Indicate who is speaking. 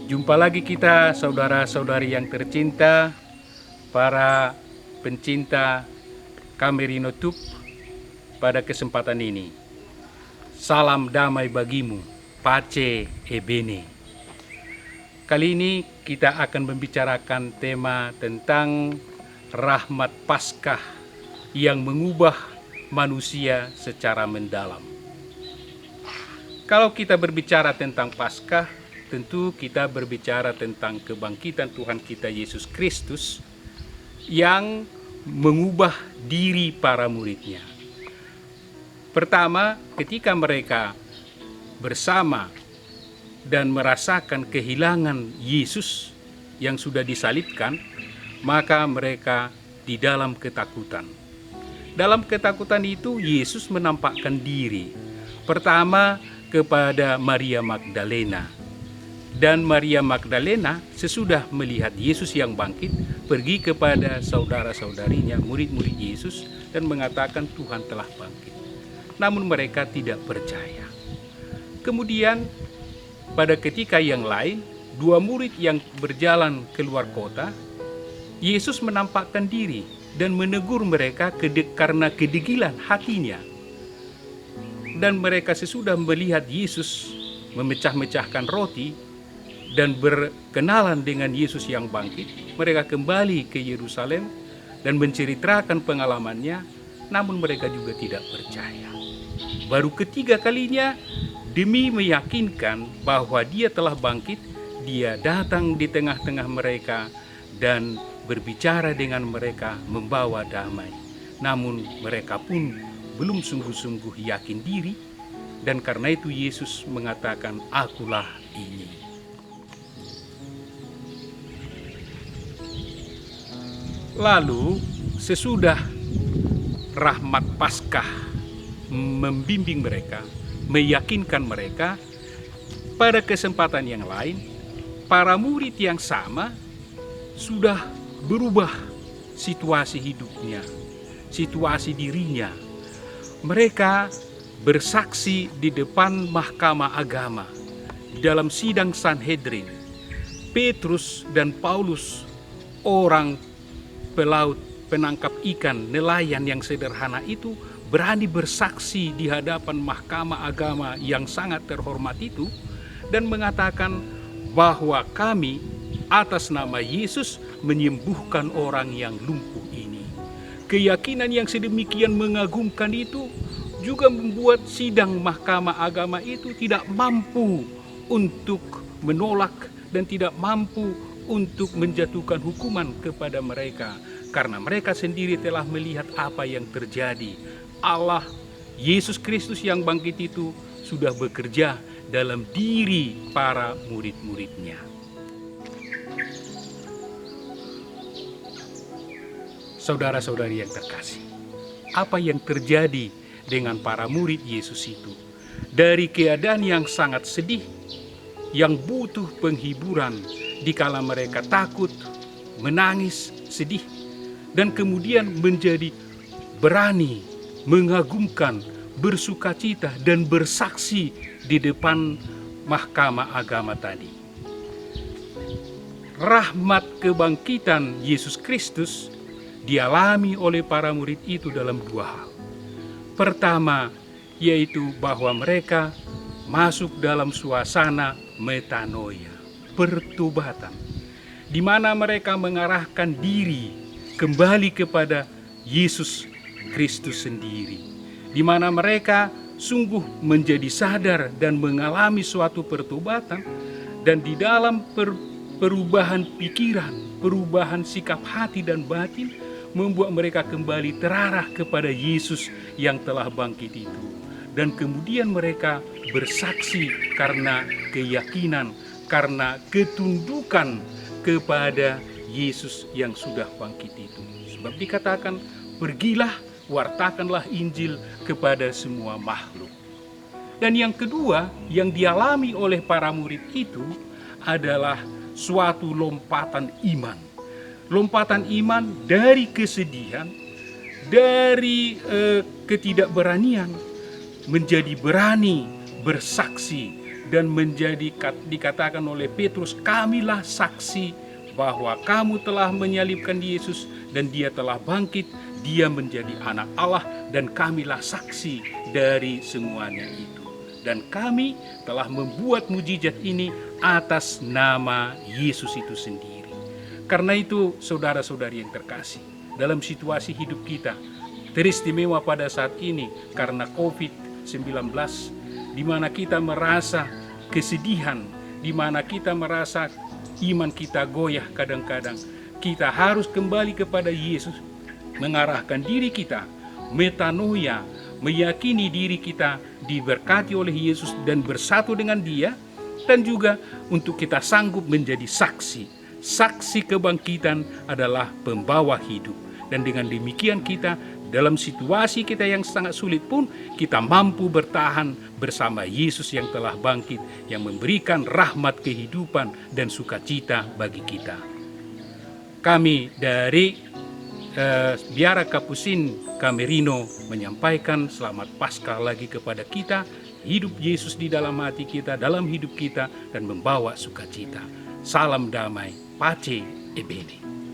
Speaker 1: Jumpa lagi kita saudara-saudari yang tercinta, para pencinta Kamerino Tube pada kesempatan ini. Salam damai bagimu, pace e bene. Kali ini kita akan membicarakan tema tentang rahmat Paskah yang mengubah manusia secara mendalam. Kalau kita berbicara tentang Paskah, tentu kita berbicara tentang kebangkitan Tuhan kita Yesus Kristus yang mengubah diri para muridnya. Pertama, ketika mereka bersama dan merasakan kehilangan Yesus yang sudah disalibkan, maka mereka di dalam ketakutan. Dalam ketakutan itu Yesus menampakkan diri. Pertama kepada Maria Magdalena. Dan Maria Magdalena sesudah melihat Yesus yang bangkit, pergi kepada saudara-saudarinya, murid-murid Yesus, dan mengatakan Tuhan telah bangkit. Namun mereka tidak percaya. Kemudian pada ketika yang lain, dua murid yang berjalan keluar kota, Yesus menampakkan diri dan menegur mereka karena kedegilan hatinya. Dan mereka sesudah melihat Yesus memecah-mecahkan roti dan berkenalan dengan Yesus yang bangkit, mereka kembali ke Yerusalem dan menceritakan pengalamannya, namun mereka juga tidak percaya. Baru ketiga kalinya, demi meyakinkan bahwa dia telah bangkit, dia datang di tengah-tengah mereka dan berbicara dengan mereka, membawa damai. Namun mereka pun belum sungguh-sungguh yakin diri, dan karena itu Yesus mengatakan, "Akulah ini." Lalu sesudah rahmat Paskah membimbing mereka, meyakinkan mereka, pada kesempatan yang lain, para murid yang sama sudah berubah situasi hidupnya, situasi dirinya. Mereka bersaksi di depan mahkamah agama, dalam sidang Sanhedrin. Petrus dan Paulus, orang pelaut, penangkap ikan, nelayan yang sederhana itu, berani bersaksi di hadapan mahkamah agama yang sangat terhormat itu, dan mengatakan bahwa kami atas nama Yesus menyembuhkan orang yang lumpuh ini. Keyakinan yang sedemikian mengagumkan itu juga membuat sidang mahkamah agama itu tidak mampu untuk menolak dan tidak mampu untuk menjatuhkan hukuman kepada mereka, karena mereka sendiri telah melihat apa yang terjadi. Allah, Yesus Kristus yang bangkit itu sudah bekerja dalam diri para murid-muridnya. Saudara-saudari yang terkasih, apa yang terjadi dengan para murid Yesus itu? Dari keadaan yang sangat sedih, yang butuh penghiburan, dikala mereka takut, menangis, sedih, dan kemudian menjadi berani, mengagumkan, bersukacita, dan bersaksi di depan mahkamah agama tadi. Rahmat kebangkitan Yesus Kristus dialami oleh para murid itu dalam dua hal. Pertama, yaitu bahwa mereka masuk dalam suasana metanoia, pertobatan, di mana mereka mengarahkan diri kembali kepada Yesus Kristus sendiri, di mana mereka sungguh menjadi sadar dan mengalami suatu pertobatan, dan di dalam perubahan pikiran, perubahan sikap hati dan batin, membuat mereka kembali terarah kepada Yesus yang telah bangkit itu. Dan kemudian mereka bersaksi karena keyakinan, karena ketundukan kepada Yesus yang sudah bangkit itu. Sebab dikatakan, pergilah, wartakanlah Injil kepada semua makhluk. Dan yang kedua yang dialami oleh para murid itu adalah suatu lompatan iman. Lompatan iman dari kesedihan, dari ketidakberanian, menjadi berani bersaksi dan dikatakan oleh Petrus, kamilah saksi bahwa kamu telah menyalibkan Yesus dan dia telah bangkit, dia menjadi anak Allah dan kamilah saksi dari semuanya itu. Dan kami telah membuat mujizat ini atas nama Yesus itu sendiri. Karena itu saudara-saudari yang terkasih, dalam situasi hidup kita, teristimewa pada saat ini karena COVID-19, di mana kita merasa kesedihan, di mana kita merasa iman kita goyah kadang-kadang, kita harus kembali kepada Yesus, mengarahkan diri kita, metanoia, meyakini diri kita diberkati oleh Yesus dan bersatu dengan Dia, dan juga untuk kita sanggup menjadi saksi. Saksi kebangkitan adalah pembawa hidup, dan dengan demikian kita dalam situasi kita yang sangat sulit pun kita mampu bertahan bersama Yesus yang telah bangkit, yang memberikan rahmat kehidupan dan sukacita bagi kita. Kami dari Biara Kapusin Camerino menyampaikan selamat Paskah lagi kepada kita. Hidup Yesus di dalam hati kita, dalam hidup kita, dan membawa sukacita. Salam damai, Pace e Bene.